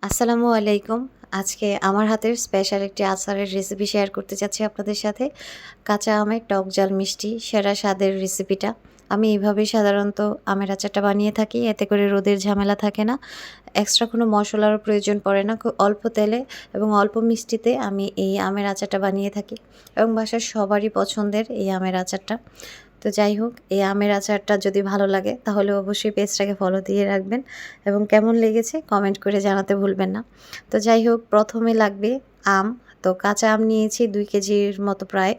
আসসালামু আলাইকুম। আজকে আমার হাতের স্পেশাল একটি আচারের রেসিপি শেয়ার করতে চাচ্ছি আপনাদের সাথে। কাঁচা আমের টক ঝাল মিষ্টি সেরা স্বাদের রেসিপিটা। আমি এভাবেই সাধারণত আমের আচারটা বানিয়ে থাকি। এতে করে রোদের ঝামেলা থাকে না। এক্সট্রা কোনো মসলারও প্রয়োজন পড়ে না। খুব অল্প তেলে এবং অল্প মিষ্টিতে আমি এই আমের আচারটা বানিয়ে থাকি এবং বাসার সবারই পছন্দের এই আমের আচারটা। তো যাই হোক, এই আমের আচারটা যদি ভালো লাগে তাহলে অবশ্যই পেজটাকে ফলো দিয়ে রাখবেন এবং কেমন লেগেছে কমেন্ট করে জানাতে ভুলবেন না। তো যাই হোক, প্রথমে লাগবে আম। তো কাঁচা আম নিয়েছি 2 কেজির মতো প্রায়।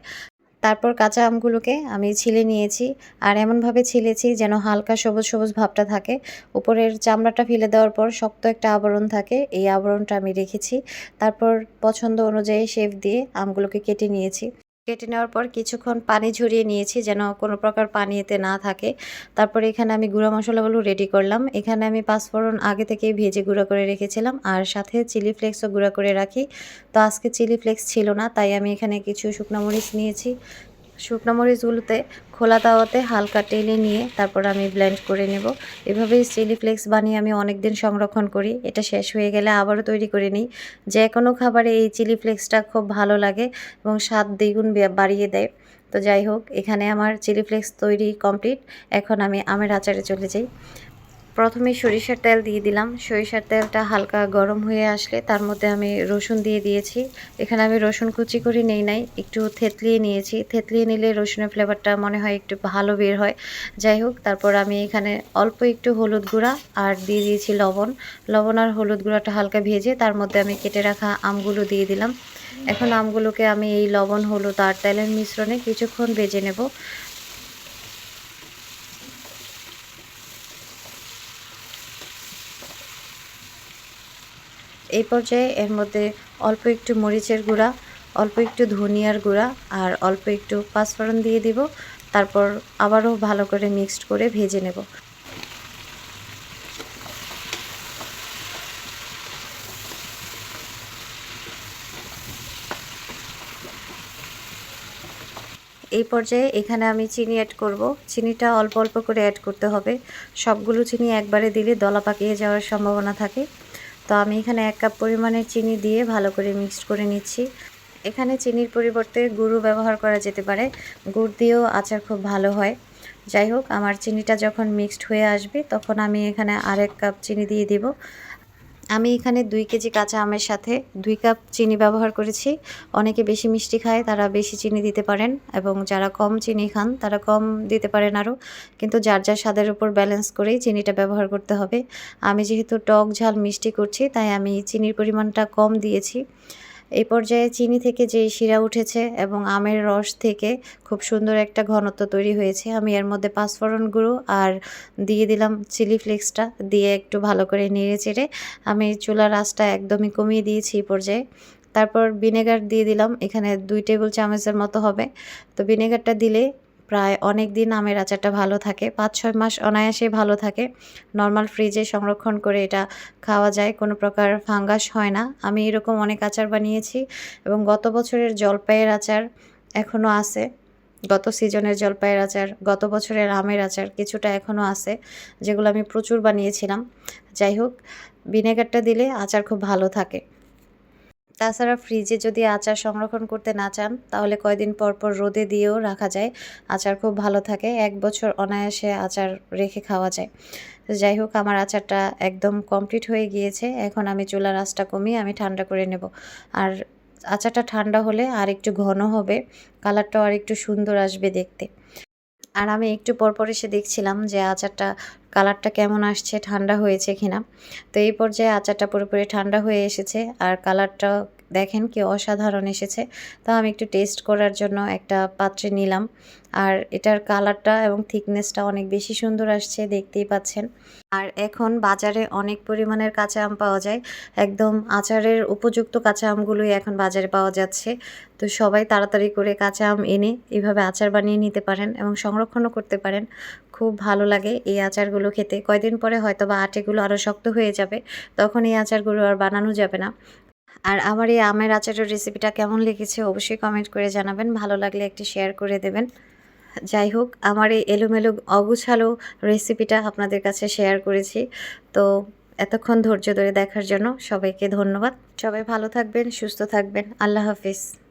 তারপর কাঁচা আমগুলোকে আমি ছিলে নিয়েছি আর এমনভাবে ছিলেছি যেন হালকা সবুজ সবুজ ভাবটা থাকে। উপরের চামড়াটা ফেলে দেওয়ার পর শক্ত একটা আবরণ থাকে, এই আবরণটা আমি রেখেছি। তারপর পছন্দ অনুযায়ী শেপ দিয়ে আমগুলোকে কেটে নিয়েছি। কেটে নেওয়ার পর কিছুক্ষণ পানি ঝরিয়ে নিয়েছি যেন কোনো প্রকার পানি এতে না থাকে। তারপর এখানে আমি গুঁড়া মশলাগুলো রেডি করলাম। এখানে আমি পাঁচফোড়ন আগে থেকেই ভেজে গুঁড়া করে রেখেছিলাম আর সাথে চিলি ফ্লেক্সও গুঁড়া করে রাখি। তো আজকে চিলি ফ্লেক্স ছিল না, তাই আমি এখানে কিছু শুকনো মরিচ নিয়েছি। শুকনো মরিচগুলোতে খোলা তাওয়াতে হালকা টেলে নিয়ে তারপর আমি ব্লেন্ড করে নেব। এভাবেই চিলি ফ্লেক্স বানিয়ে আমি অনেক দিন সংরক্ষণ করি। এটা শেষ হয়ে গেলে আবারও তৈরি করে নিই। যে কোনো খাবারে এই চিলি ফ্লেক্সটা খুব ভালো লাগে এবং স্বাদ দ্বিগুণ বাড়িয়ে দেয়। তো যাই হোক, এখানে আমার চিলি ফ্লেক্স তৈরি কমপ্লিট। এখন আমি আমের আচারে চলে যাই। প্রথমে সরিষার তেল দিয়ে দিলাম। সরিষার তেলটা হালকা গরম হয়ে আসলে তার মধ্যে আমি রসুন দিয়ে দিয়েছি। এখানে আমি রসুন কুচি করে নেই নাই, একটু থেতলিয়ে নিয়েছি। থেতলিয়ে নিলে রসুনের ফ্লেভারটা মনে হয় একটু ভালো বের হয়। যাই হোক, তারপর আমি এখানে অল্প একটু হলুদ গুঁড়া আর দিয়ে দিয়েছি লবণ। লবণ আর হলুদ গুঁড়াটা হালকা ভেজে তার মধ্যে আমি কেটে রাখা আমগুলো দিয়ে দিলাম। এখন আমগুলোকে আমি এই লবণ, হলুদ আর তেলের মিশ্রণে কিছুক্ষণ ভেজে নেব। এই পর্যায়ে এর মধ্যে অল্প একটু মরিচের গুঁড়া, অল্প একটু ধনিয়ার গুঁড়া আর অল্প একটু পাঁচফোড়ন দিয়ে দিব। তারপর আবারও ভালো করে মিক্সড করে ভেজে নেব। এই পর্যায়ে এখানে আমি চিনি অ্যাড করব। চিনিটা অল্প অল্প করে অ্যাড করতে হবে। সবগুলো চিনি একবারে দিলে দলা পাকিয়ে যাওয়ার সম্ভাবনা থাকে। তো আমি এখানে 1 কাপ পরিমাণের চিনি দিয়ে ভালো করে মিক্সড করে নিচ্ছি। এখানে চিনির পরিবর্তে গুড়ও ব্যবহার করা যেতে পারে। গুড় দিয়েও আচার খুব ভালো হয়। যাই হোক, আমার চিনিটা যখন মিক্সড হয়ে আসবে তখন আমি এখানে আরেক কাপ চিনি দিয়ে দিব। আমি এখানে 2 কেজি কাঁচা আমের সাথে 2 কাপ চিনি ব্যবহার করেছি। অনেকে বেশি মিষ্টি খায় তারা বেশি চিনি দিতে পারেন এবং যারা কম চিনি খান তারা কম দিতে পারেন আরও। কিন্তু যার যার স্বাদের উপর ব্যালেন্স করেই চিনিটা ব্যবহার করতে হবে। আমি যেহেতু টক ঝাল মিষ্টি করছি তাই আমি চিনির পরিমাণটা কম দিয়েছি। এই পর্যায়ে চিনি থেকে যে শিরা উঠেছে এবং আমের রস থেকে খুব সুন্দর একটা ঘনত্ব তৈরি হয়েছে। আমি এর মধ্যে পাঁচফোড়ন গুঁড়ো আর দিয়ে দিলাম চিলি ফ্লেক্সটা দিয়ে একটু ভালো করে নেড়ে চেড়ে আমি চুলার আঁচটা একদমই কমিয়ে দিয়েছি এই পর্যায়ে। তারপর ভিনেগার দিয়ে দিলাম, এখানে 2 টেবিল চামচের মতো হবে। তো ভিনেগারটা দিলে প্রায় অনেক দিন আমের আচারটা ভালো থাকে, 5-6 মাস অনায়াসেই ভালো থাকে। নর্মাল ফ্রিজে সংরক্ষণ করে এটা খাওয়া যায়, কোনো প্রকার ফাঙ্গাস হয় না। আমি এরকম অনেক আচার বানিয়েছি এবং গত বছরের জলপাইয়ের আচার এখনও আছে। গত সিজনের জলপাইয়ের আচার, গত বছরের আমের আচার কিছুটা এখনও আছে, যেগুলো আমি প্রচুর বানিয়েছিলাম। যাই হোক, ভিনেগারটা দিলে আচার খুব ভালো থাকে। তাছাড়া ফ্রিজে যদি আচার সংরক্ষণ করতে না চান তাহলে কয়দিন পর পর রোদে দিয়েও রাখা যায়, আচার খুব ভালো থাকে। 1 বছর অনায়াসে আচার রেখে খাওয়া যায়। তো যাই হোক, আমার আচারটা একদম কমপ্লিট হয়ে গিয়েছে। এখন আমি চুলার আঁচটা কমিয়ে আমি ঠান্ডা করে নেব। আর আচারটা ঠান্ডা হলে আর একটু ঘন হবে, কালারটাও আর একটু সুন্দর আসবে দেখতে। আর আমি একটু পরপর এসে দেখছিলাম যে আচারটা কালারটা কেমন আসছে, ঠান্ডা হয়েছে কিনা। তো এই পর্যায়ে আচারটা পুরোপুরি ঠান্ডা হয়ে এসেছে আর কালারটাও দেখেন কি অসাধারণ এসেছে। তো আমি একটু টেস্ট করার জন্য একটা পাত্রে নিলাম। আর এটার কালারটা এবং থিকনেসটা অনেক বেশি সুন্দর আসছে, দেখতেই পাচ্ছেন। আর এখন বাজারে অনেক পরিমাণের কাঁচা আম পাওয়া যায়। একদম আচারের উপযুক্ত কাঁচা আমগুলোই এখন বাজারে পাওয়া যাচ্ছে। তো সবাই তাড়াতাড়ি করে কাঁচা আম এনে এভাবে আচার বানিয়ে নিতে পারেন এবং সংরক্ষণও করতে পারেন। খুব ভালো লাগে এই আচারগুলো খেতে। কয়দিন পরে হয়তোবা আটিগুলো আরও শক্ত হয়ে যাবে। তখন এই আচারগুলো আর বানানো যাবে না। আর আমার এই আমের আচারের রেসিপিটা কেমন লেগেছে অবশ্যই কমেন্ট করে জানাবেন। ভালো লাগলে একটি শেয়ার করে দেবেন। যাই হোক, আমার এই এলোমেলো অগুছালো রেসিপিটা আপনাদের কাছে শেয়ার করেছি। তো এতক্ষণ ধৈর্য ধরে দেখার জন্য সবাইকে ধন্যবাদ। সবাই ভালো থাকবেন, সুস্থ থাকবেন। আল্লাহ হাফিজ।